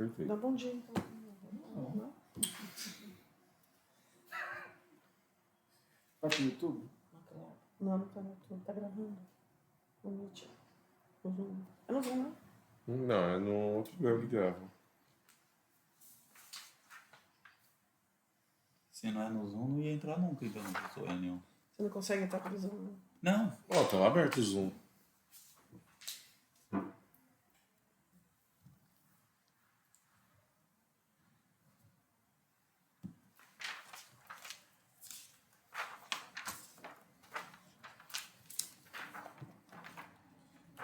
Perfeito. Dá bom dia, então. Não? Vai pro YouTube? Não, não tá no YouTube, tá gravando. No Meet. No Zoom. É no Zoom, né? Não, é no outro lugar que grava. Se não é no Zoom, não ia entrar nunca, então, na sua reunião. Você não consegue entrar pelo Zoom, né? Não. Ó, tá aberto o Zoom.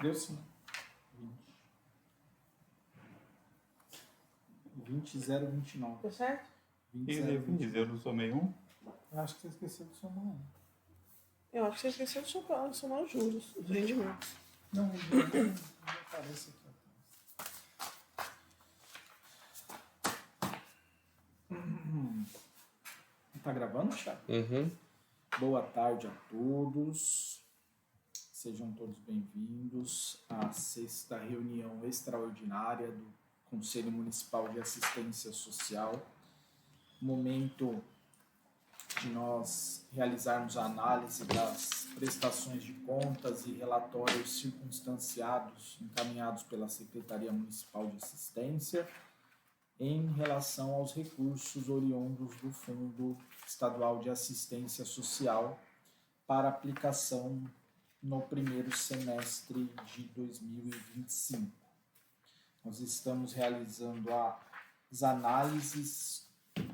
Deu sim. 20.029. Deu certo? Eu fiz, eu não somei um. Acho que você esqueceu de somar um. Eu acho que você esqueceu de somar os juros, os rendimentos. Não, não aparece aqui atrás. Tá gravando, Thiago? Uhum. Boa tarde a todos. Sejam todos bem-vindos à 6ª reunião extraordinária do Conselho Municipal de Assistência Social. Momento de nós realizarmos a análise das prestações de contas e relatórios circunstanciados encaminhados pela Secretaria Municipal de Assistência em relação aos recursos oriundos do Fundo Estadual de Assistência Social para aplicação no primeiro semestre de 2025. Nós estamos realizando as análises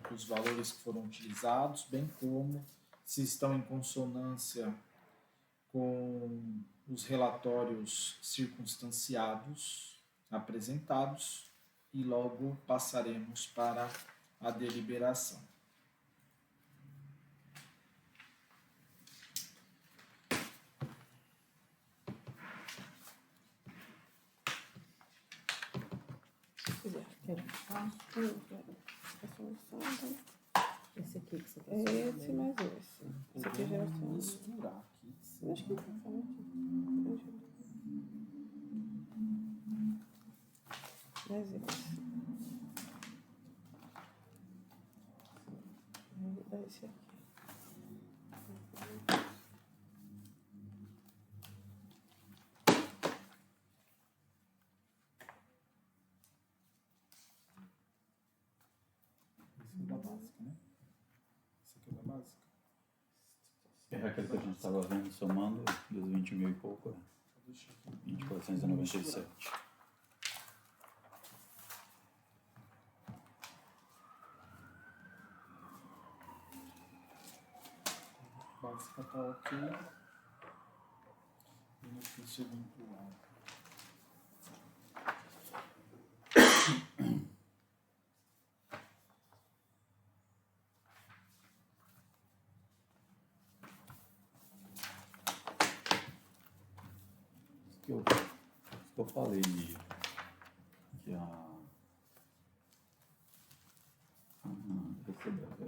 dos valores que foram utilizados, bem como se estão em consonância com os relatórios circunstanciados apresentados e logo passaremos para a deliberação. Se quiser. Quero. Esse aqui que você tá Esse mais esse. Esse aqui é geração. Misturar aqui. Acho que tá aqui. Mais esse. Vou dar esse aqui. Esse é da básica, né? Esse aqui é da básica. É aquele que a gente estava vendo, somando dos 20 mil e pouco, né? Vou deixar aqui. 20.497. Básica tá ok. Benefício eventual. Isso que eu falei, que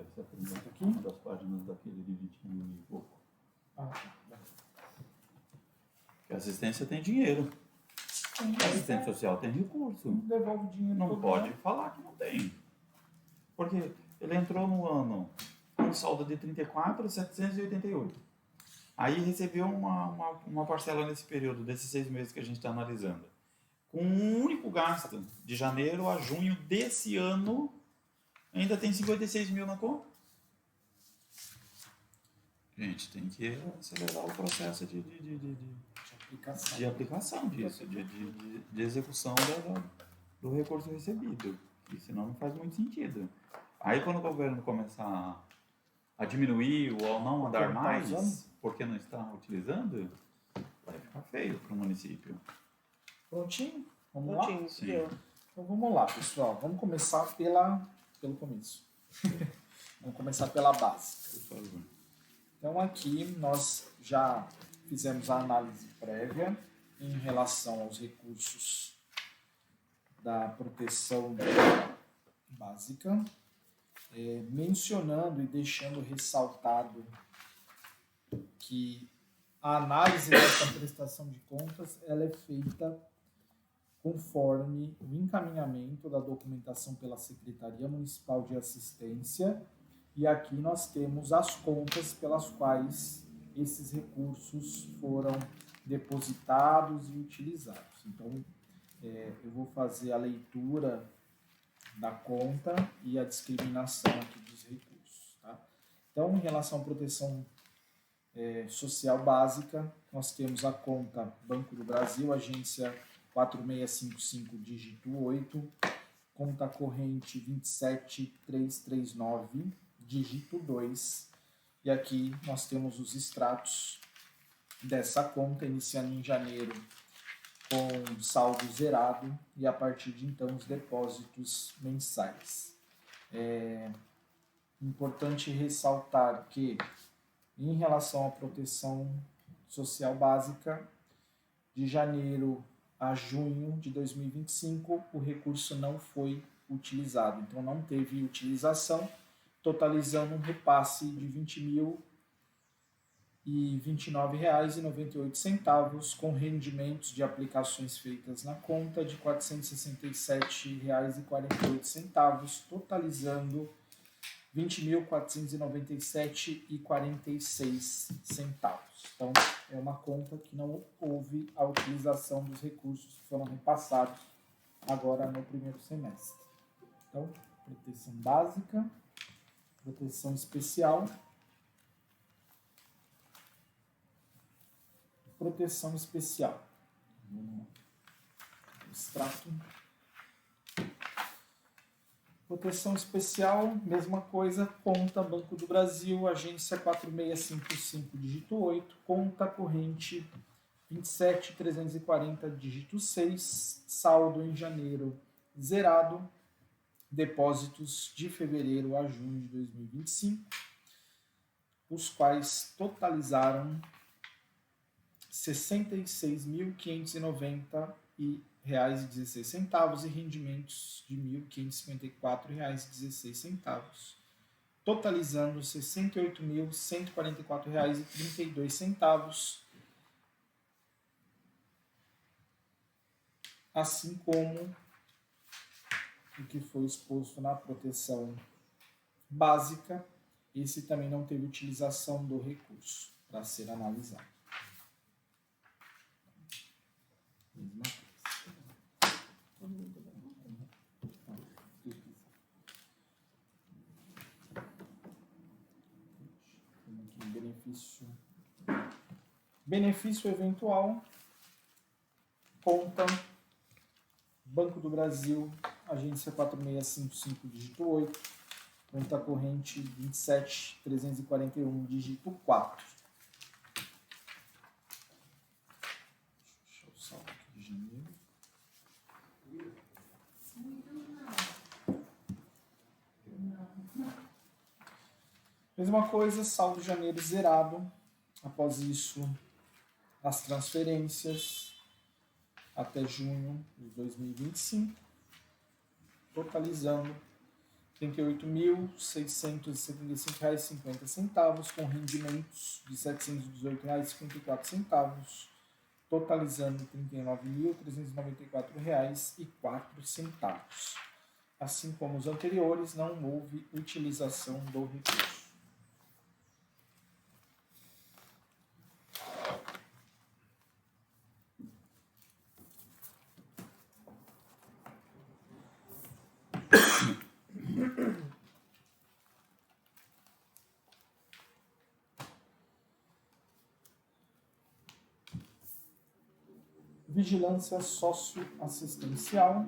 essa primeira Aqui? uma das páginas daquele de 20 mil e pouco. Ah, Que a assistência tem dinheiro. A assistência social tem recurso. devolve o dinheiro. Não todo pode ano. falar que não tem. Porque ele entrou no ano com um saldo de 34.788. Aí recebeu uma parcela nesse período, desses 6 meses que a gente está analisando. Com um único gasto, de janeiro a junho desse ano, ainda tem 56 mil na conta. Gente, tem que acelerar o processo de Aplicação. aplicação disso, de execução do recurso recebido. E senão não faz muito sentido. Aí quando o governo começar a diminuir ou não a dar Porque não tá mais, usando? porque não está utilizando, vai ficar feio para o município. Prontinho? Vamos lá? Prontinho, Sim. deu. Então vamos lá, pessoal. Vamos começar pelo começo. Vamos começar pela base. Por favor. Então aqui nós já fizemos a análise prévia em relação aos recursos da proteção básica, mencionando e deixando ressaltado que a análise dessa prestação de contas ela é feita conforme o encaminhamento da documentação pela Secretaria Municipal de Assistência, e aqui nós temos as contas pelas quais esses recursos foram depositados e utilizados. Então, eu vou fazer a leitura da conta e a discriminação aqui dos recursos. Tá? Então, em relação à proteção social básica, nós temos a conta Banco do Brasil, agência 4655, dígito 8, conta corrente 27339, dígito 2, e aqui nós temos os extratos dessa conta, iniciando em janeiro com saldo zerado e a partir de então os depósitos mensais. É importante ressaltar que, em relação à proteção social básica, de janeiro a junho de 2025, o recurso não foi utilizado. Então, não teve utilização, totalizando um repasse de R$ 20.029,98, com rendimentos de aplicações feitas na conta de R$ 467,48, totalizando R$ 20.497,46. Então, é uma conta que não houve a utilização dos recursos que foram repassados agora no primeiro semestre. Então, proteção básica, proteção especial, proteção especial. Extrato. Proteção especial, mesma coisa, conta Banco do Brasil, agência 4655, dígito 8, conta corrente 27340, dígito 6, saldo em janeiro zerado, depósitos de fevereiro a junho de 2025, os quais totalizaram R$ 66.590,16 e rendimentos de R$ 1.554,16, totalizando R$ 68.144,32, assim como o que foi exposto na proteção básica. Esse também não teve utilização do recurso para ser analisado. Mesma coisa. Benefício eventual, conta Banco do Brasil, agência 4655, dígito 8, conta corrente 27341, dígito 4. Deixa eu salvar aqui de janeiro. Mesma coisa, saldo de janeiro zerado. Após isso, as transferências até junho de 2025, totalizando R$ 38.675,50, com rendimentos de R$ 718,54, totalizando R$ 39.394,04. Assim como os anteriores, não houve utilização do recurso. Vigilância socioassistencial,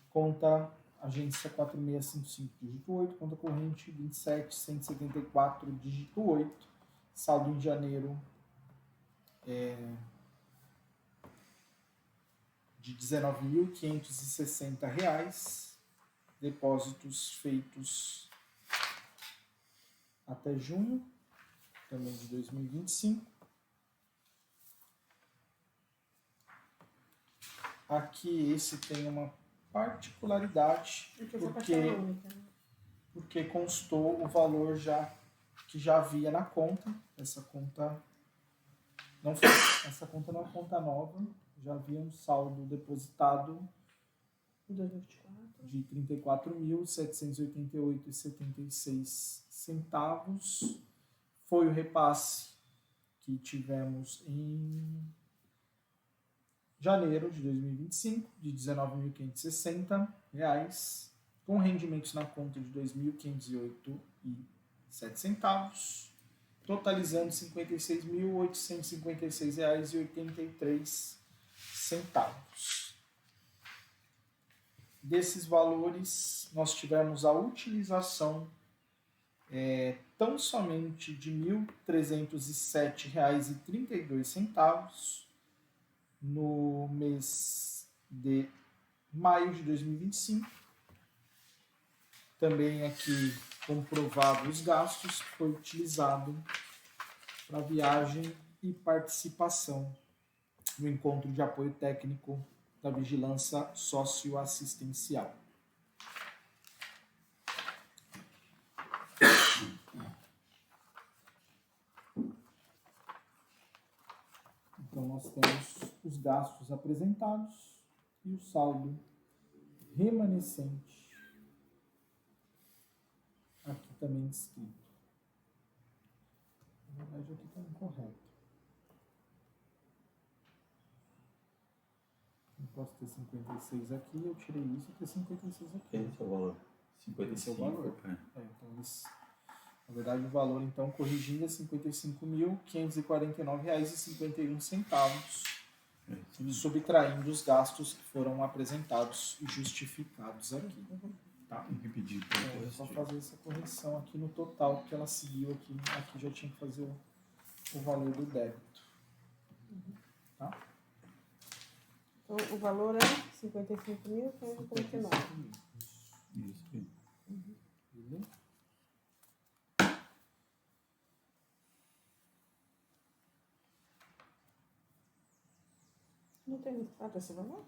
conta agência 4655, dígito 8, conta corrente 27174, dígito 8, saldo em janeiro de R$ 19.560, depósitos feitos até junho, também de 2025. Aqui esse tem uma particularidade, porque constou o valor que já havia na conta. Essa conta não é conta nova, já havia um saldo depositado 2024. de R$ 34.788,76. Foi o repasse que tivemos em janeiro de 2025, de R$ 19.560, com rendimentos na conta de R$ 2.508,07, totalizando R$ 56.856,83. Desses valores, nós tivemos a utilização tão somente de R$ 1.307,32 no mês de maio de 2025. Também aqui comprovado os gastos que foi utilizado para viagem e participação no encontro de apoio técnico da vigilância socioassistencial. Então, nós temos os gastos apresentados e o saldo remanescente aqui também descrito. Na verdade, aqui está incorreto. Não posso ter 56 aqui, eu tirei isso e ter 56 aqui. Esse é o valor. 55. Esse é o valor. Então, na verdade, o valor, então, corrigindo, é R$ 55.549,51, subtraindo os gastos que foram apresentados e justificados aqui. Tá? Tem que pedir É só fazer essa correção aqui no total, que ela seguiu aqui. Aqui já tinha que fazer o valor do débito. Tá? Então, o valor é 55.539. Isso. Beleza? Não tem registrado esse valor?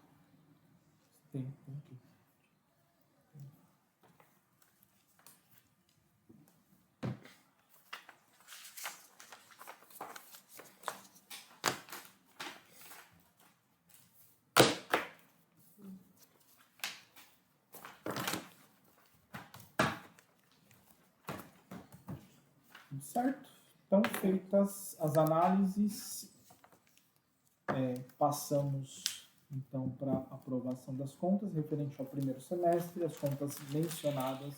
Tem aqui. Certo? Então, feitas as análises, passamos então para aprovação das contas referente ao primeiro semestre, as contas mencionadas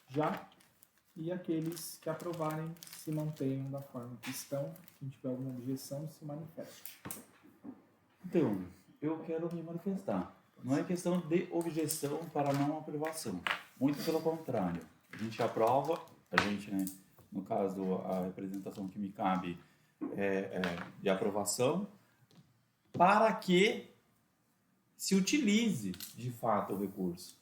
já, e aqueles que aprovarem se mantenham da forma que estão. Quem tiver alguma objeção, se manifeste. Então, eu quero me manifestar. Não é questão de objeção para não aprovação. Muito pelo contrário. A gente aprova, né, no caso, a representação que me cabe de aprovação, para que se utilize, de fato, o recurso.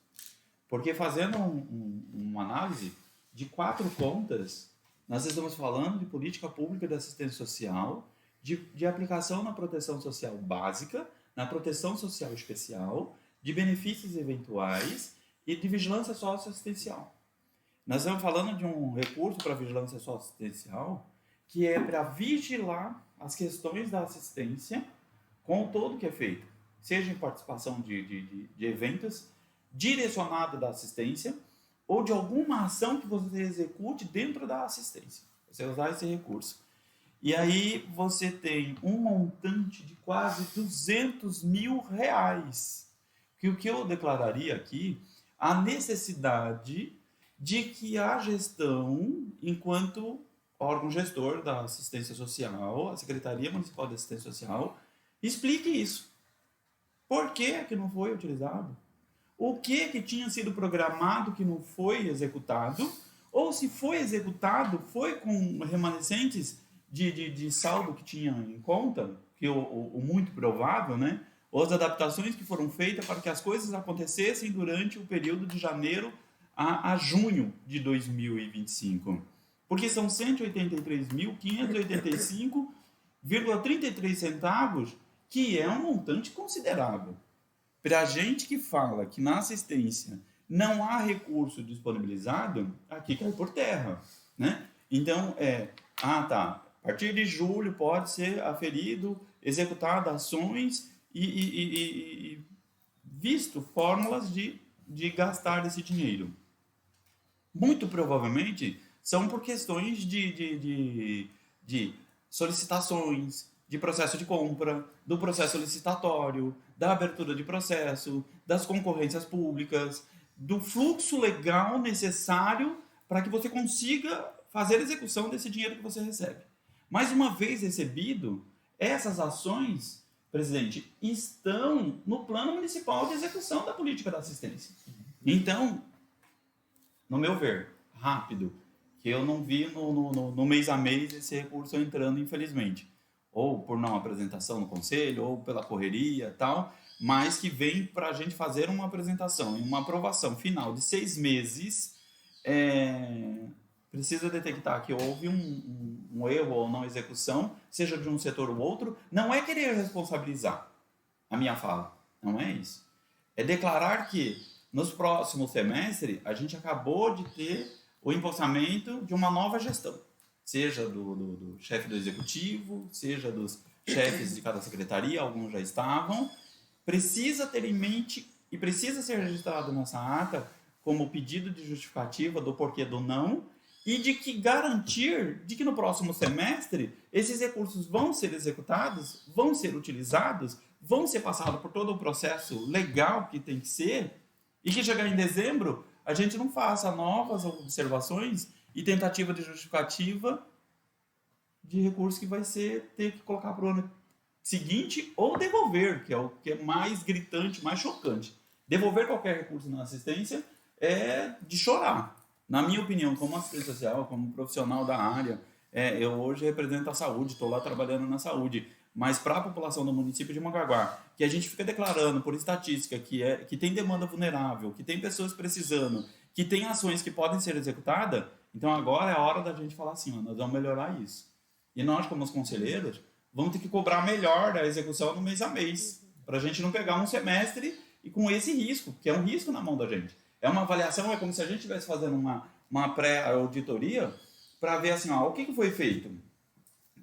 Porque fazendo uma análise de 4 contas, nós estamos falando de política pública de assistência social, de aplicação na proteção social básica, na proteção social especial, de benefícios eventuais e de vigilância socioassistencial. Nós estamos falando de um recurso para vigilância socioassistencial que é para vigilar as questões da assistência com todo que é feito, seja em participação de eventos direcionado da assistência ou de alguma ação que você execute dentro da assistência. Você usar esse recurso. E aí você tem um montante de quase R$200 mil. Que o que eu declararia aqui, a necessidade de que a gestão, enquanto órgão gestor da assistência social, a Secretaria Municipal de Assistência Social, explique isso. Por que não foi utilizado? O que tinha sido programado que não foi executado? Ou se foi executado, foi com remanescentes de saldo que tinha em conta, que o muito provável, né? Ou as adaptações que foram feitas para que as coisas acontecessem durante o período de janeiro a junho de 2025. Porque são 183.585,33 centavos, que é um montante considerável. Para a gente que fala que na assistência não há recurso disponibilizado, aqui cai por terra, né? Então, a partir de julho pode ser aferido executado ações e visto fórmulas de gastar esse dinheiro. Muito provavelmente são por questões de solicitações, de processo de compra, do processo licitatório, da abertura de processo, das concorrências públicas, do fluxo legal necessário para que você consiga fazer a execução desse dinheiro que você recebe. Mas uma vez recebido, essas ações, presidente, estão no plano municipal de execução da política da assistência. Então, no meu ver, rápido, que eu não vi no mês a mês esse recurso entrando, infelizmente. Ou por não apresentação no conselho, ou pela correria e tal, mas que vem para a gente fazer uma apresentação e uma aprovação final de 6 meses, precisa detectar que houve um erro ou não execução, seja de um setor ou outro. Não é querer responsabilizar a minha fala, não é isso. É declarar que nos próximos semestres a gente acabou de ter o empossamento de uma nova gestão, seja do chefe do executivo, seja dos chefes de cada secretaria, alguns já estavam. Precisa ter em mente e precisa ser registrado nessa ata como pedido de justificativa do porquê do não, e de que garantir de que no próximo semestre esses recursos vão ser executados, vão ser utilizados, vão ser passados por todo o processo legal que tem que ser, e que chegar em dezembro a gente não faça novas observações e tentativa de justificativa de recurso que vai ter que colocar para o ano seguinte ou devolver, que é o que é mais gritante, mais chocante. Devolver qualquer recurso na assistência é de chorar. Na minha opinião, como assistente social, como profissional da área, eu hoje represento a saúde, estou lá trabalhando na saúde, mas para a população do município de Mongaguá, que a gente fica declarando por estatística que tem demanda vulnerável, que tem pessoas precisando, que tem ações que podem ser executadas, então agora é a hora da gente falar assim, nós vamos melhorar isso. E nós, como os conselheiros, vamos ter que cobrar melhor a execução no mês a mês, para a gente não pegar um semestre e com esse risco, que é um risco na mão da gente. É uma avaliação, é como se a gente estivesse fazendo uma pré-auditoria para ver assim, o que foi feito.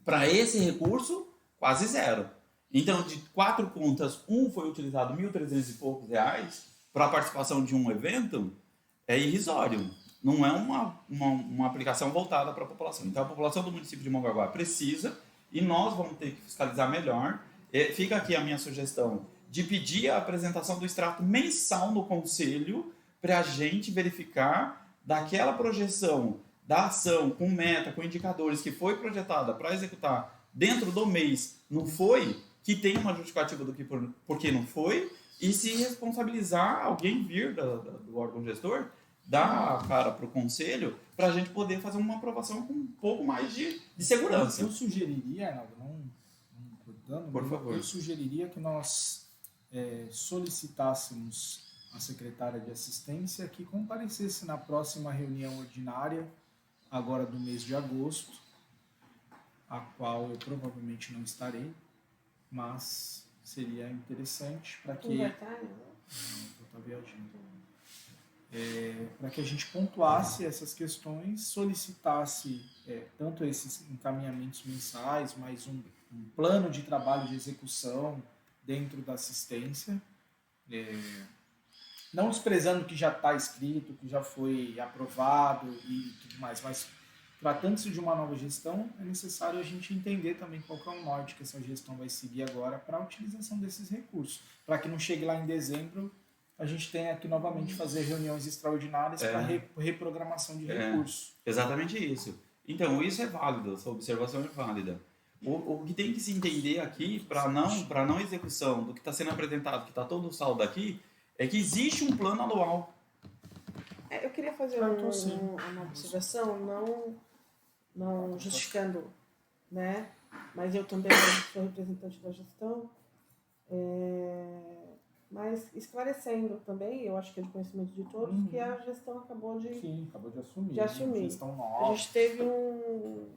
Para esse recurso, quase zero. Então, de 4 contas, foi utilizado R$1.300 e poucos para a participação de um evento, é irrisório. Não é uma aplicação voltada para a população. Então, a população do município de Mongaguá precisa, e nós vamos ter que fiscalizar melhor. Fica aqui a minha sugestão de pedir a apresentação do extrato mensal no conselho, para a gente verificar daquela projeção da ação com meta, com indicadores que foi projetada para executar dentro do mês, não foi, que tem uma justificativa do que por que não foi, e se responsabilizar alguém vir do órgão gestor, dar a cara para o conselho, para a gente poder fazer uma aprovação com um pouco mais de segurança. Eu sugeriria, Arnaldo, não cortando, por favor. Eu sugeriria que nós solicitássemos a secretária de assistência que comparecesse na próxima reunião ordinária, agora do mês de agosto, a qual eu provavelmente não estarei, mas seria interessante para que... Não vai estar, né? Não, vou estar viajando. Para que a gente pontuasse essas questões, solicitasse tanto esses encaminhamentos mensais, mais um plano de trabalho de execução dentro da assistência, não desprezando o que já está escrito, que já foi aprovado e tudo mais, mas tratando-se de uma nova gestão, é necessário a gente entender também qual que é o norte que essa gestão vai seguir agora para a utilização desses recursos, para que não chegue lá em dezembro, a gente tenha que novamente fazer reuniões extraordinárias para reprogramação de recursos. Exatamente isso. Então, isso é válido, essa observação é válida. O que tem que se entender aqui, para não execução do que está sendo apresentado, que está todo o saldo aqui, é que existe um plano anual. Eu queria fazer uma observação, não justificando, né? Mas eu também sou representante da gestão, mas esclarecendo também, eu acho que é de conhecimento de todos, que a gestão acabou de assumir. Gestão nova. A gente teve um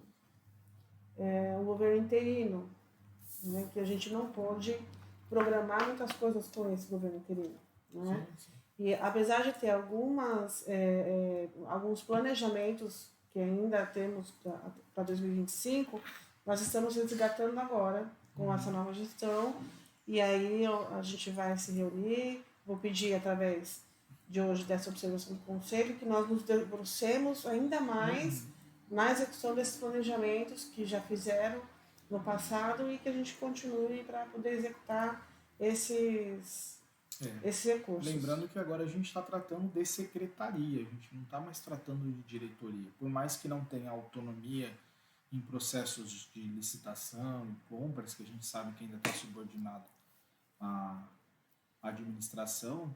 governo interino, né, que a gente não pôde programar muitas coisas com esse governo interino. Né? Sim. E apesar de ter alguns planejamentos que ainda temos para 2025, nós estamos resgatando agora com essa nova gestão. E aí a gente vai se reunir, vou pedir através de hoje dessa observação do Conselho que nós nos debrucemos ainda mais na execução desses planejamentos que já fizeram no passado e que a gente continue para poder executar esses recursos. Lembrando que agora a gente está tratando de secretaria, a gente não está mais tratando de diretoria. Por mais que não tenha autonomia em processos de licitação e compras, que a gente sabe que ainda está subordinado à administração,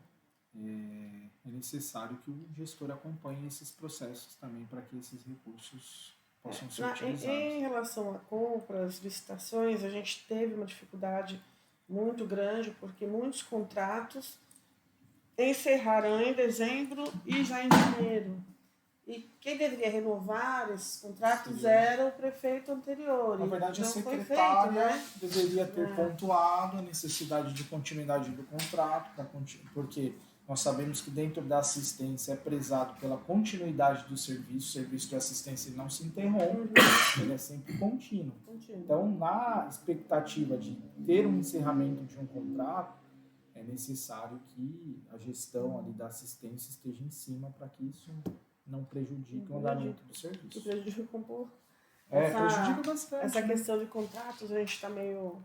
é necessário que o gestor acompanhe esses processos também para que esses recursos possam ser utilizados. Em relação a compras, licitações, a gente teve uma dificuldade muito grande porque muitos contratos encerraram em dezembro e já em janeiro. E quem deveria renovar esses contratos era o prefeito anterior. Na verdade, então, a foi secretária feito, né? deveria ter pontuado a necessidade de continuidade do contrato, porque nós sabemos que dentro da assistência é prezado pela continuidade do serviço, o serviço de assistência não se interrompe, ele é sempre contínuo. Então, na expectativa de ter um encerramento de um contrato, é necessário que a gestão ali da assistência esteja em cima para que isso não prejudique o andamento do serviço. Que prejudica um pouco. Prejudica bastante. Essa questão de contratos, a gente está meio...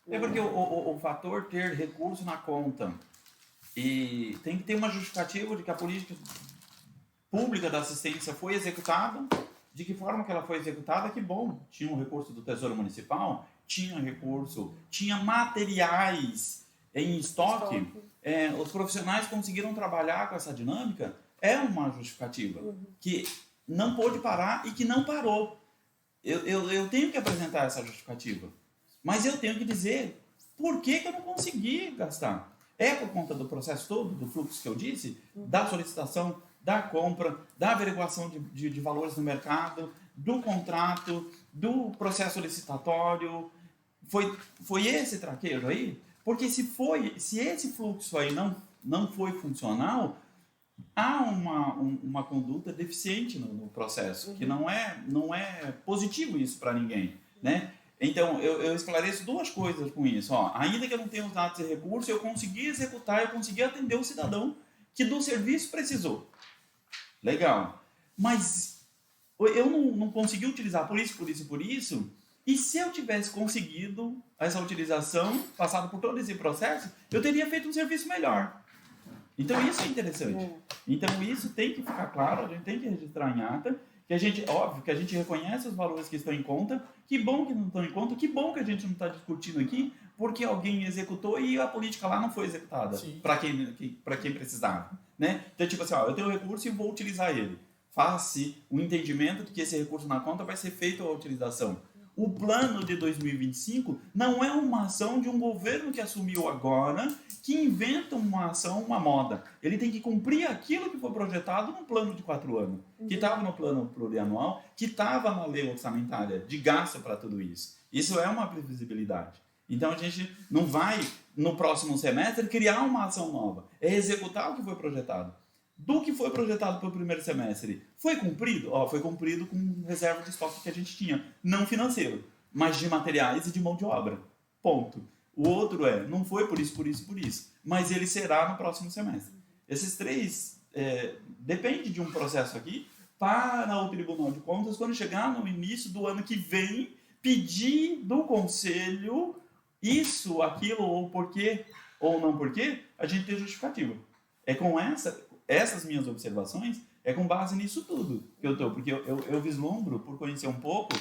É porque o fator ter recurso na conta e tem que ter uma justificativa de que a política pública da assistência foi executada, de que forma que ela foi executada, que bom. Tinha um recurso do Tesouro Municipal, tinha recurso, tinha materiais em estoque. Os profissionais conseguiram trabalhar com essa dinâmica. É uma justificativa que não pôde parar e que não parou. Eu tenho que apresentar essa justificativa. Mas eu tenho que dizer por que eu não consegui gastar. É por conta do processo todo, do fluxo que eu disse, da solicitação, da compra, da averiguação de valores no mercado, do contrato, do processo licitatório. Foi esse traquejo aí? Porque se esse fluxo aí não foi funcional, há uma conduta deficiente no processo, que não é positivo isso para ninguém, né? Então, eu esclareço duas coisas com isso. Ainda que eu não tenha os dados e recursos, eu consegui executar, eu consegui atender o cidadão que do serviço precisou. Legal. Mas eu não consegui utilizar por isso, e se eu tivesse conseguido essa utilização, passado por todo esse processo, eu teria feito um serviço melhor. Então, isso é interessante. Então, isso tem que ficar claro, a gente tem que registrar em ata, que óbvio, que a gente reconhece os valores que estão em conta, que bom que não estão em conta, que bom que a gente não está discutindo aqui, porque alguém executou e a política lá não foi executada para quem precisava. Né? Então, tipo assim, eu tenho um recurso e vou utilizar ele. Faça o entendimento de que esse recurso na conta vai ser feito a utilização. O plano de 2025 não é uma ação de um governo que assumiu agora, que inventa uma ação, uma moda. Ele tem que cumprir aquilo que foi projetado no plano de 4 anos, que estava no plano plurianual, que estava na lei orçamentária de gasto para tudo isso. Isso é uma previsibilidade. Então a gente não vai, no próximo semestre, criar uma ação nova. É executar o que foi projetado. Do que foi projetado para o primeiro semestre, foi cumprido? Foi cumprido com reserva de estoque que a gente tinha. Não financeiro, mas de materiais e de mão de obra. Ponto. O outro não foi por isso, mas ele será no próximo semestre. Esses três depende de um processo aqui para o Tribunal de Contas, quando chegar no início do ano que vem, pedir do Conselho isso, aquilo, ou porquê, ou não porquê, a gente tem justificativa. É com essas minhas observações, é com base nisso tudo que eu estou, porque eu vislumbro, por conhecer um pouco,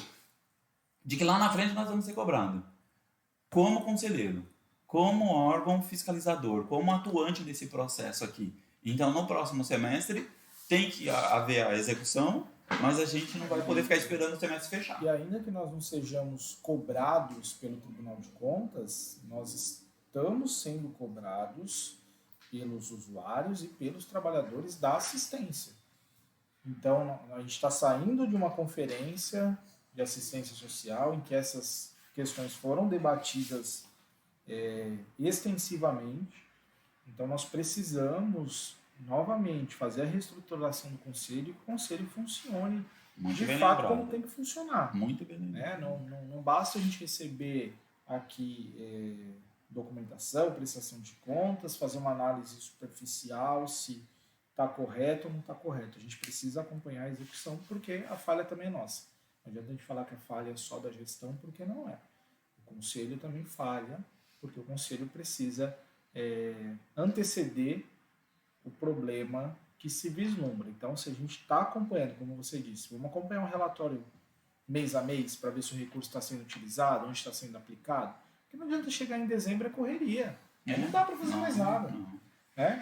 de que lá na frente nós vamos ser cobrados. Como conselheiro, como órgão fiscalizador, como atuante desse processo aqui. Então, no próximo semestre, tem que haver a execução, mas a gente não vai poder ficar esperando o semestre fechar. E ainda que nós não sejamos cobrados pelo Tribunal de Contas, nós estamos sendo cobrados pelos usuários e pelos trabalhadores da assistência. Então, a gente está saindo de uma conferência de assistência social em que essas questões foram debatidas extensivamente. Então, nós precisamos, novamente, fazer a reestruturação do Conselho e que o Conselho funcione Muito de bem fato lembrado. como tem que funcionar. Muito bem lembrado. Não basta a gente receber aqui documentação, prestação de contas, fazer uma análise superficial se está correto ou não está correto. A gente precisa acompanhar a execução porque a falha também é nossa. Não adianta a gente falar que a falha é só da gestão, porque não é. O conselho também falha, porque o conselho precisa anteceder o problema que se vislumbra. Então, se a gente está acompanhando, como você disse, vamos acompanhar um relatório mês a mês para ver se o recurso está sendo utilizado, onde está sendo aplicado, porque não adianta chegar em dezembro é correria. Não dá para fazer mais nada.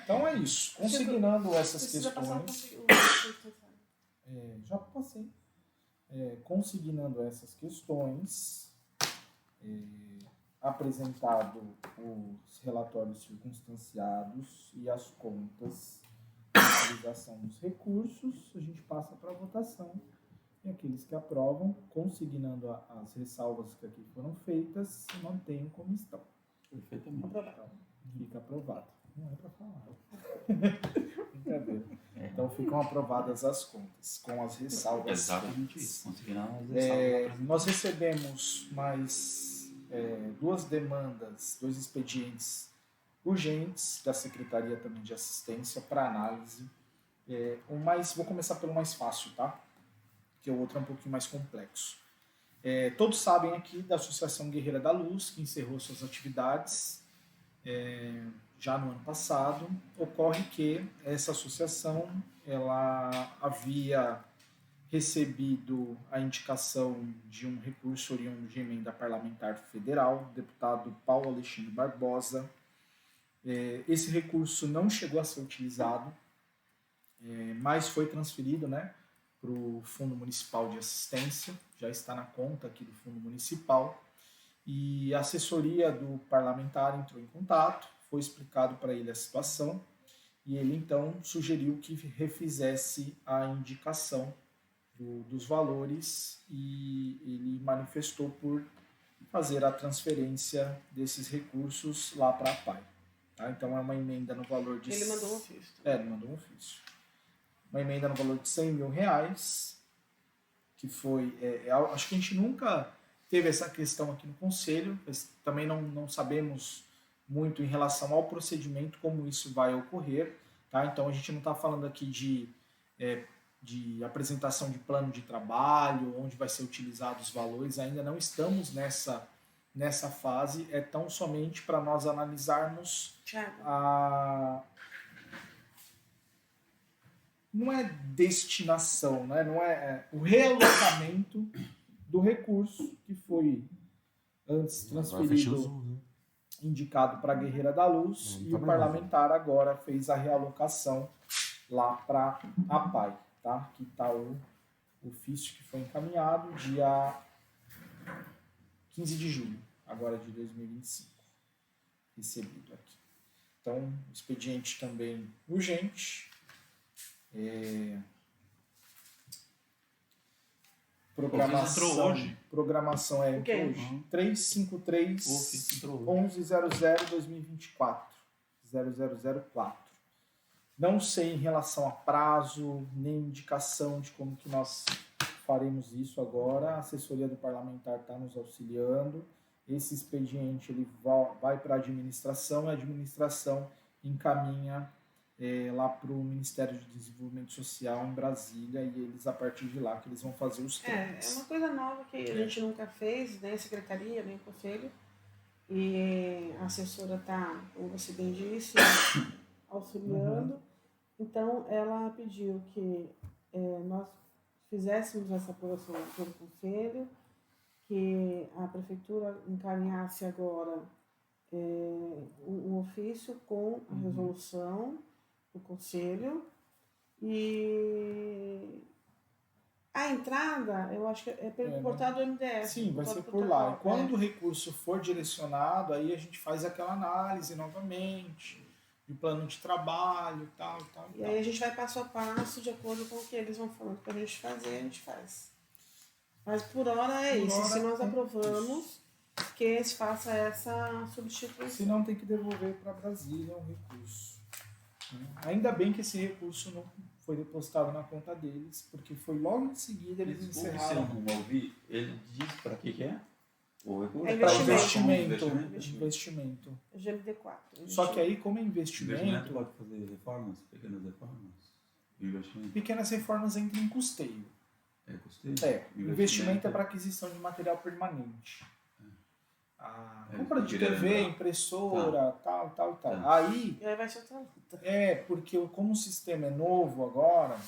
Então é isso. Consignando essas Precisa passar questões... já passei. Consignando essas questões, apresentado os relatórios circunstanciados e as contas de utilização dos recursos, a gente passa para a votação. E aqueles que aprovam, consignando as ressalvas que aqui foram feitas, se mantenham como estão. Perfeitamente. Então, fica aprovado. Não é para falar. Brincadeira. Então ficam aprovadas as contas, com as ressalvas. Exatamente isso. Consignando as ressalvas. Nós recebemos mais 2 demandas, 2 expedientes urgentes da Secretaria também de Assistência para análise. Vou começar pelo mais fácil, tá? Que o outro é um pouquinho mais complexo. Todos sabem aqui da Associação Guerreira da Luz, que encerrou suas atividades já no ano passado. Ocorre que essa associação ela havia recebido a indicação de um recurso oriundo de emenda parlamentar federal, do deputado Paulo Alexandre Barbosa. Esse recurso não chegou a ser utilizado, mas foi transferido, para o Fundo Municipal de Assistência, já está na conta aqui do Fundo Municipal, e a assessoria do parlamentar entrou em contato, foi explicado para ele a situação, e ele então sugeriu que refizesse a indicação dos valores, e ele manifestou por fazer a transferência desses recursos lá para a PAI. Tá? Então é uma emenda no valor de... Ele mandou um ofício. Ele mandou um ofício. Uma emenda no valor de R$100 mil, que foi... acho que a gente nunca teve essa questão aqui no Conselho, mas também não sabemos muito em relação ao procedimento, como isso vai ocorrer. Tá? Então a gente não está falando aqui de apresentação de plano de trabalho, onde vai ser utilizados os valores, ainda não estamos nessa fase, é tão somente para nós analisarmos não é destinação, não é o realocamento do recurso que foi antes transferido, indicado para a Guerreira da Luz, e o parlamentar agora fez a realocação lá para a PAI, tá? Que está o ofício que foi encaminhado dia 15 de julho, agora de 2025, recebido aqui. Então, expediente também urgente. Entrou hoje. Programação Okay. hoje. 353 1100 2024 0004. Não sei em relação a prazo, nem indicação de como que nós faremos isso agora. A assessoria do parlamentar está nos auxiliando. Esse expediente ele vai para a administração, e a administração encaminha lá para o Ministério de Desenvolvimento Social em Brasília, e eles, a partir de lá, que eles vão fazer os trâmites. É uma coisa nova que a gente nunca fez, nem a secretaria, nem o conselho, e a assessora está, como você bem disse, auxiliando. Então, ela pediu que nós fizéssemos essa aprovação pelo conselho, que a prefeitura encaminhasse agora um ofício com a resolução do conselho, e a entrada, eu acho que é pelo portal do MDS. Sim, vai ser por lá. E quando o recurso for direcionado, aí a gente faz aquela análise novamente, de plano de trabalho, tal. E aí a gente vai passo a passo, de acordo com o que eles vão falando para a gente fazer, a gente faz. Mas por hora é isso. Se nós aprovamos, que eles façam essa substituição. Se não, tem que devolver para Brasília um recurso. Ainda bem que esse recurso não foi depositado na conta deles, porque foi logo em seguida eles encerraram. Se eu não ouvi, ele diz para que é? O recurso É Para investimento. investimento. GLD4. Só que aí, como é Investimento investimento, pode fazer reformas, pequenas reformas. Investimento pequenas reformas entram em custeio. é custeio. Investimento é para aquisição de material permanente. A É, compra eu de queria TV, lembrar. impressora, tal. Tá. Aí, E aí vai ser outra luta. porque como o sistema é novo agora,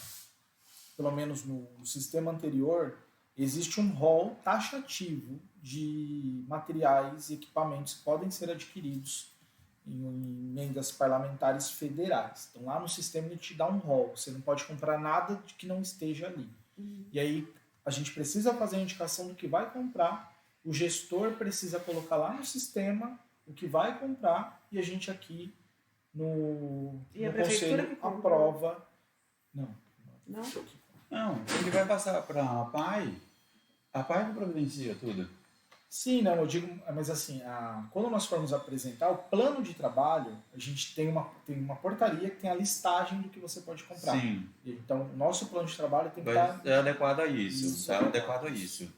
pelo menos no sistema anterior, existe um rol taxativo de materiais e equipamentos que podem ser adquiridos em emendas parlamentares federais. Então lá no sistema ele te dá um rol, você não pode comprar nada de que não esteja ali. E aí a gente precisa fazer a indicação do que vai comprar, o gestor precisa colocar lá no sistema o que vai comprar e a gente aqui no E a no prefeitura conselho que compra? aprova. Não. Não? Não, ele vai passar para a PAI. A PAI que providencia tudo. Sim, não, eu digo, mas assim, quando nós formos apresentar o plano de trabalho, a gente tem uma portaria que tem a listagem do que você pode comprar. Sim, Então, o nosso plano de trabalho tem que vai estar... é adequado a isso. Isso. Tá adequado a isso.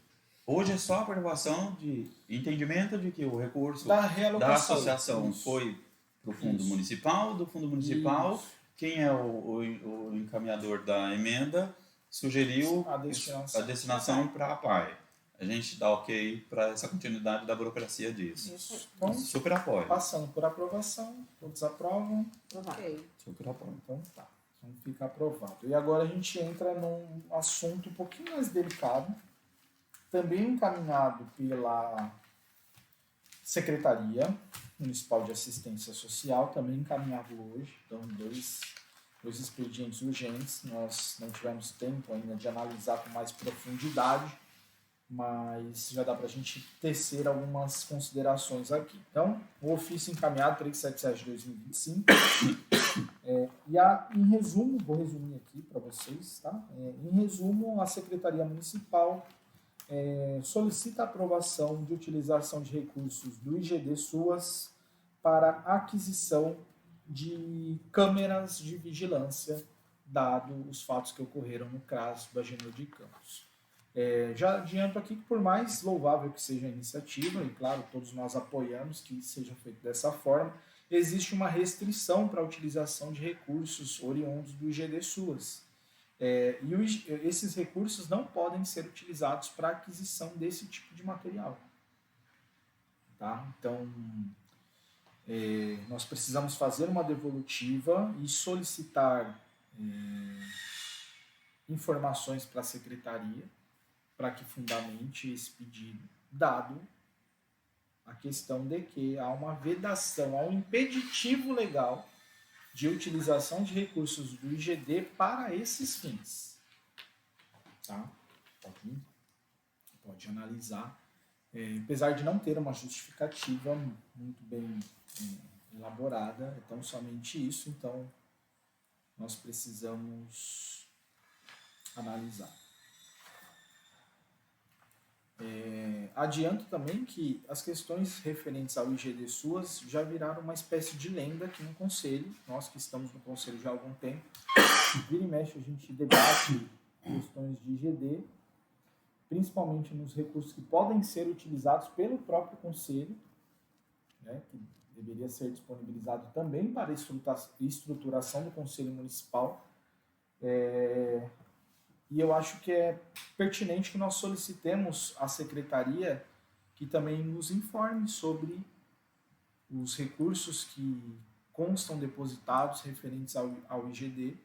Hoje é só a aprovação de entendimento de que o recurso Da da realocação. associação Isso. foi para o fundo Isso. municipal, do fundo municipal, Isso. quem é o encaminhador da emenda sugeriu A destinação. a destinação para a PAI. A gente dá ok para essa continuidade da burocracia disso. Isso. Então, Super apoio. passando por aprovação, todos aprovam, Ok. Super apoio. então tá. Então fica aprovado. E agora a gente entra num assunto um pouquinho mais delicado, também encaminhado pela Secretaria Municipal de Assistência Social, também encaminhado hoje. Então, dois expedientes urgentes. Nós não tivemos tempo ainda de analisar com mais profundidade, mas já dá para a gente tecer algumas considerações aqui. Então, o ofício encaminhado 377 de 2025. Em resumo, vou resumir aqui para vocês, tá? Em resumo, a Secretaria Municipal solicita a aprovação de utilização de recursos do IGD SUAS para aquisição de câmeras de vigilância, dado os fatos que ocorreram no caso do Agenor de Campos. Já adianto aqui que, por mais louvável que seja a iniciativa, e claro, todos nós apoiamos que seja feito dessa forma, existe uma restrição para a utilização de recursos oriundos do IGD SUAS. Esses recursos não podem ser utilizados para aquisição desse tipo de material. Tá? Então, nós precisamos fazer uma devolutiva e solicitar informações para a Secretaria para que fundamente esse pedido, dado a questão de que há uma vedação, há um impeditivo legal de utilização de recursos do IGD para esses fins. Tá? Pode analisar. Apesar de não ter uma justificativa muito bem elaborada, é tão somente isso, então nós precisamos analisar. Adianto também que as questões referentes ao IGD SUAS já viraram uma espécie de lenda aqui no Conselho. Nós que estamos no Conselho já há algum tempo, vira e mexe a gente debate questões de IGD, principalmente nos recursos que podem ser utilizados pelo próprio Conselho, né, que deveria ser disponibilizado também para a estruturação do Conselho Municipal. E eu acho que é pertinente que nós solicitemos à Secretaria que também nos informe sobre os recursos que constam depositados referentes ao IGD.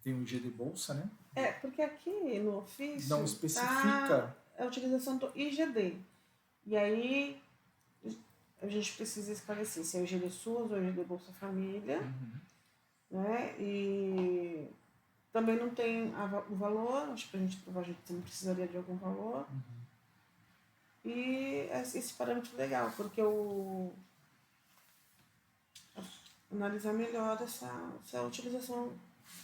Tem o IGD Bolsa, né? Porque aqui no ofício Não especifica. a utilização do IGD. E aí a gente precisa esclarecer se é o IGD SUAS ou o IGD Bolsa Família. Né? E também não tem o valor, acho que para a gente provar a gente não precisaria de algum valor. E esse parâmetro legal, porque analisar melhor essa utilização.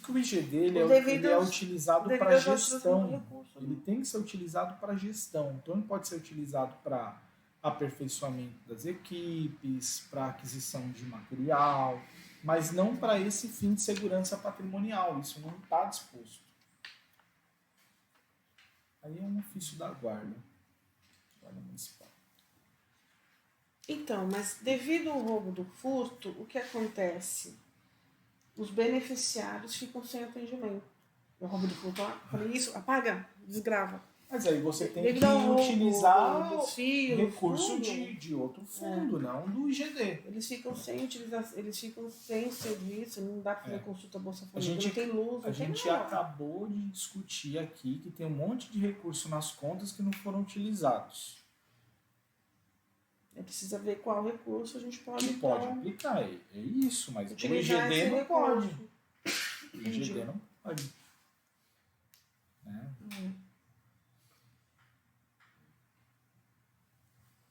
O IGD ele é utilizado devido para à utilização gestão. do recurso, Ele tem que ser utilizado para gestão. Então ele pode ser utilizado para aperfeiçoamento das equipes, para aquisição de material, mas não para esse fim de segurança patrimonial. Isso não está disposto. Aí é um ofício da guarda. Plano municipal. Então, mas devido ao roubo do furto, o que acontece? Os beneficiários ficam sem atendimento. O roubo do furto, ó, falei isso, apaga, desgrava. Mas aí você tem Devido que ao roubo utilizar dos fios, recurso tudo, de outro fundo, não do IGD. eles ficam sem utilização, eles ficam sem serviço, não dá para fazer consulta Bolsa Família, gente- não tem luz, A não tem gente nada. acabou de discutir aqui que tem um monte de recurso nas contas que não foram utilizados. Precisa ver qual recurso a gente pode, Que pode então, aplicar, é isso, mas o utilizar esse IGD não pode. recurso. O IGD não pode. Né?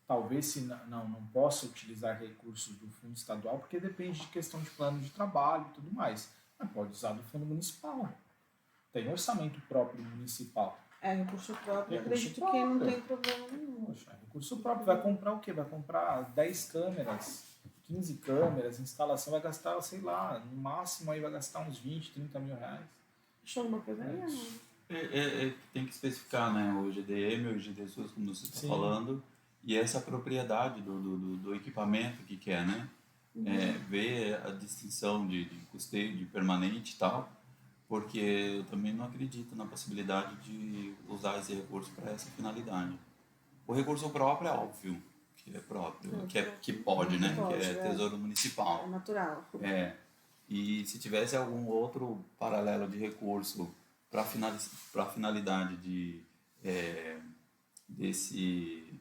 Talvez se não possa utilizar recursos do fundo estadual, porque depende de questão de plano de trabalho e tudo mais. Mas pode usar do fundo municipal. Tem orçamento próprio municipal. Recurso próprio, Recurso acredito que não próprio. tem problema nenhum. Poxa, recurso próprio. Vai comprar o quê? Vai comprar 10 câmeras, 15 câmeras, instalação vai gastar, sei lá, no máximo aí vai gastar uns 20, 30 mil reais. Achou uma coisa aí? Não. Tem que especificar, né? O IGDM, o IGD SUS, como você está Sim. falando, e essa propriedade do equipamento que quer, né? Ver a distinção de custeio, de permanente e tal, porque eu também não acredito na possibilidade de usar esse recurso para essa finalidade. O recurso próprio é óbvio que é próprio, que pode, né? Pode, que é Tesouro Municipal. É natural. E se tivesse algum outro paralelo de recurso para finalidade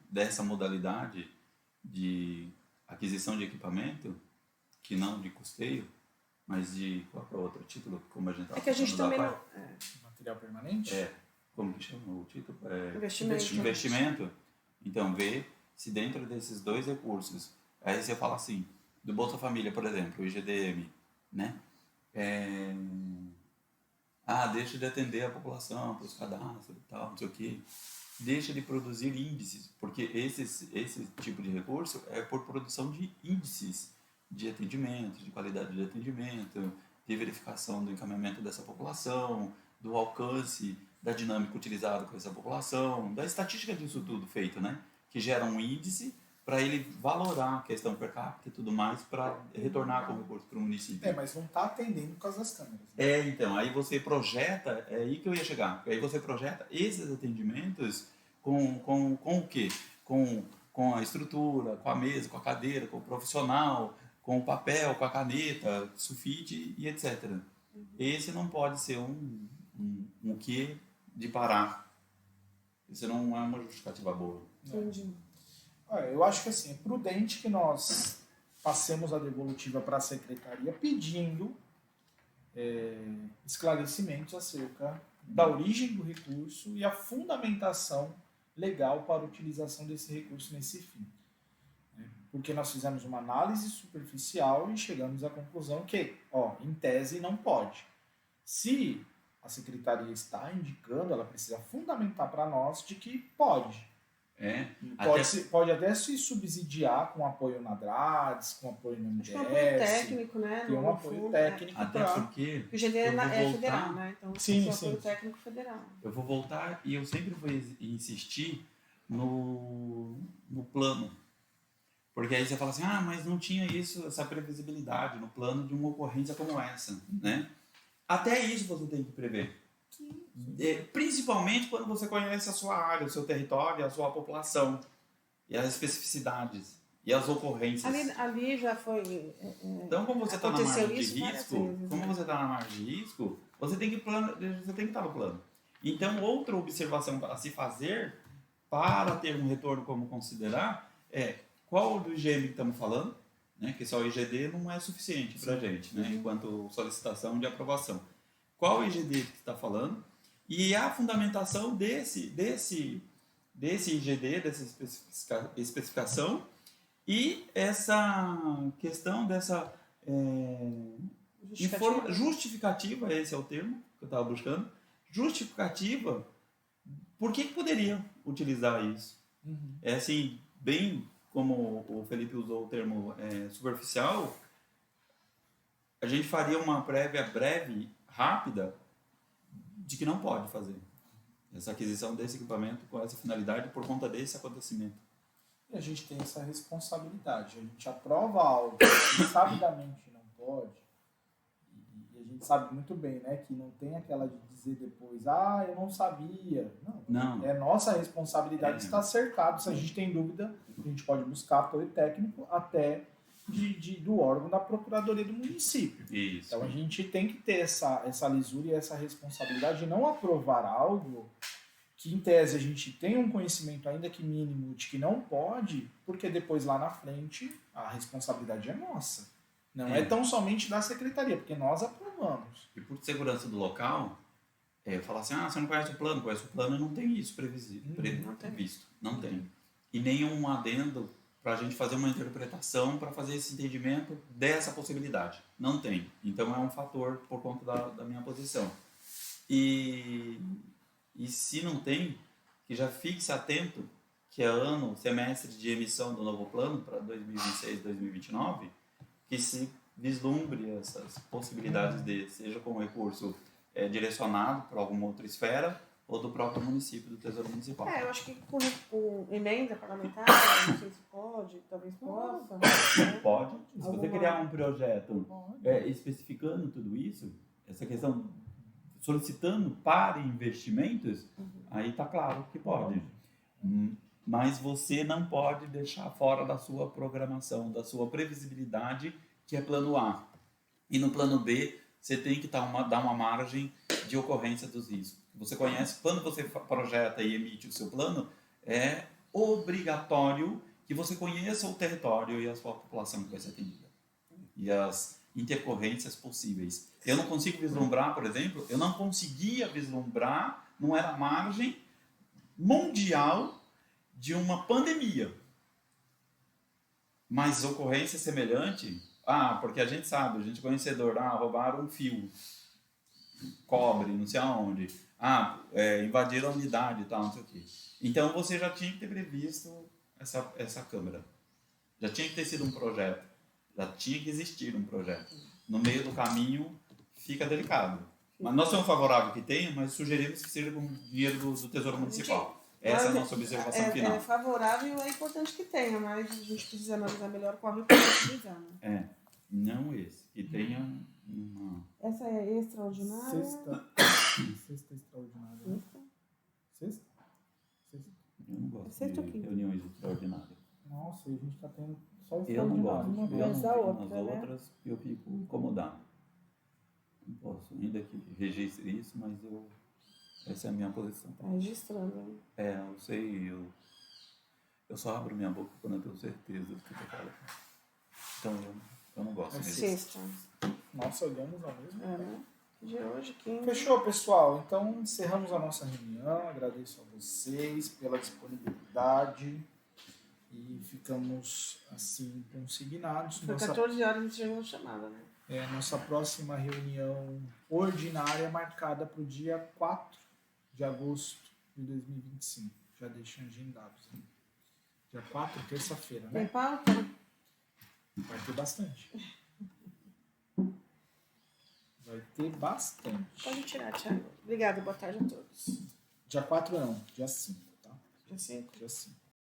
dessa modalidade de aquisição de equipamento, que não de custeio, mas de qualquer outro título, como a gente estava É que a gente também não. Material permanente? Como que chama o título? Investimento. Investimento. Então, ver se dentro desses dois recursos, aí você fala assim, do Bolsa Família, por exemplo, o IGDM, né? Deixa de atender a população para os cadastros e tal, não sei o quê. Deixa de produzir índices, porque esse tipo de recurso é por produção de índices de atendimento, de qualidade de atendimento, de verificação do encaminhamento dessa população, do alcance, da dinâmica utilizada com essa população, da estatística disso tudo feito, né? Que gera um índice para ele valorar a questão per capita e tudo mais para retornar com recurso para o município. Mas não está atendendo por causa das câmeras. Né? Então, aí você projeta, é aí que eu ia chegar, aí você projeta esses atendimentos com o quê? Com a estrutura, com a mesa, com a cadeira, com o profissional, com o papel, com a caneta, sulfite e etc. Esse não pode ser um quê de parar. Isso não é uma justificativa boa. Entendi. Eu acho que assim, é prudente que nós passemos a devolutiva para a secretaria pedindo esclarecimentos acerca da origem do recurso e a fundamentação legal para a utilização desse recurso nesse fim. Porque nós fizemos uma análise superficial e chegamos à conclusão que, em tese, não pode. Se a secretaria está indicando, ela precisa fundamentar para nós de que pode. Pode até se subsidiar com apoio na DRADS, com apoio no MDS. Acho que é um apoio técnico, né? Tem um apoio técnico. Até porque o GD é federal, né? Então, sim, é um apoio técnico federal. Eu vou voltar e eu sempre vou insistir no plano. Porque aí você fala assim, mas não tinha essa previsibilidade no plano de uma ocorrência como essa, né? Até isso você tem que prever. Principalmente quando você conhece a sua área, o seu território, a sua população e as especificidades e as ocorrências. Ali já foi. Então, como você está na margem de risco, vezes, você tem que estar no plano. Então, outra observação a se fazer para ter um retorno como considerar é qual do IGM que estamos falando, né? Que só o IGD não é suficiente para a gente, né? Enquanto solicitação de aprovação. Qual IGD que está falando? E a fundamentação desse IGD, dessa especificação, e essa questão dessa justificativa, esse é o termo que eu estava buscando, justificativa, por que poderia utilizar isso? É assim, bem como o Felipe usou o termo superficial, a gente faria uma prévia breve, rápida, de que não pode fazer. essa aquisição desse equipamento com essa finalidade por conta desse acontecimento. E a gente tem essa responsabilidade. A gente aprova algo que sabidamente não pode, e a gente sabe muito bem, né, que não tem aquela de dizer depois, eu não sabia. Não. Não. É nossa responsabilidade estar cercado. Se a gente tem dúvida, a gente pode buscar apoio técnico até do órgão da Procuradoria do município. Isso. Então a gente tem que ter essa lisura e essa responsabilidade de não aprovar algo que, em tese, a gente tem um conhecimento ainda que mínimo de que não pode, porque depois lá na frente a responsabilidade é nossa. Não é tão somente da secretaria, porque nós aprovamos. E por segurança do local, falar assim, você não conhece o plano não tem isso previsto. Não tem. E nenhum adendo para a gente fazer uma interpretação, para fazer esse entendimento dessa possibilidade. Não tem. Então é um fator por conta da minha posição. E se não tem, que já fique atento que é semestre de emissão do novo plano para 2026, 2029, que se vislumbre essas possibilidades seja com recurso direcionado para alguma outra esfera ou do próprio município, do Tesouro Municipal. Eu acho que com emenda parlamentar, não sei se pode, talvez possa. Pode. Se você criar um projeto especificando tudo isso, essa questão, solicitando para investimentos, aí está claro que pode. Mas você não pode deixar fora da sua programação, da sua previsibilidade, que é plano A. E no plano B, você tem que dar uma margem de ocorrência dos riscos. Você conhece, quando você projeta e emite o seu plano, é obrigatório que você conheça o território e a sua população que vai ser atendida. E as intercorrências possíveis. Eu não consigo vislumbrar, por exemplo, não era margem mundial de uma pandemia. Mas ocorrência semelhante, porque a gente sabe, a gente é conhecedor, roubaram um fio, cobre, não sei aonde, invadiram a unidade e tal, não sei o quê. Então você já tinha que ter previsto essa câmera. Já tinha que ter sido um projeto. Já tinha que existir um projeto. No meio do caminho fica delicado. Mas nós somos favoráveis que tenha, mas sugerimos que seja com dinheiro do Tesouro Municipal. Essa é a nossa observação final. É favorável, é importante que tenha, mas a gente precisa analisar melhor qual recurso utilizar. Né? Não esse. Que tenha uma... Essa é extraordinária. Sexta extraordinária. Né? Sexta? Eu não gosto Sexta de ou quinta? reuniões extraordinárias. Nossa, a gente está tendo só Eu não gosto. Uma Eu vez não a fico outra, nas né? outras, eu fico incomodado. Não posso, ainda que registre isso, mas essa é a minha posição. Tá registrando. Né? Eu sei, eu só abro minha boca quando eu tenho certeza do que eu falo. Então, eu não gosto mesmo. Sexta. Nossa, olhamos ao mesmo. Né? De hoje, 15. Fechou, pessoal. Então, encerramos a nossa reunião. Agradeço a vocês pela disponibilidade. E ficamos, assim, consignados. Foi 14 horas antes de uma chamada, né? Nossa próxima reunião ordinária é marcada para o dia 4 de agosto de 2025. Já deixem agendados. Né? Dia 4, terça-feira, Tem né? pauta? Vai ter bastante. Vai ter bastante. Pode tirar, Thiago. Obrigada, boa tarde a todos. Dia 4 não, dia 5, tá? Dia 5. Dia 5.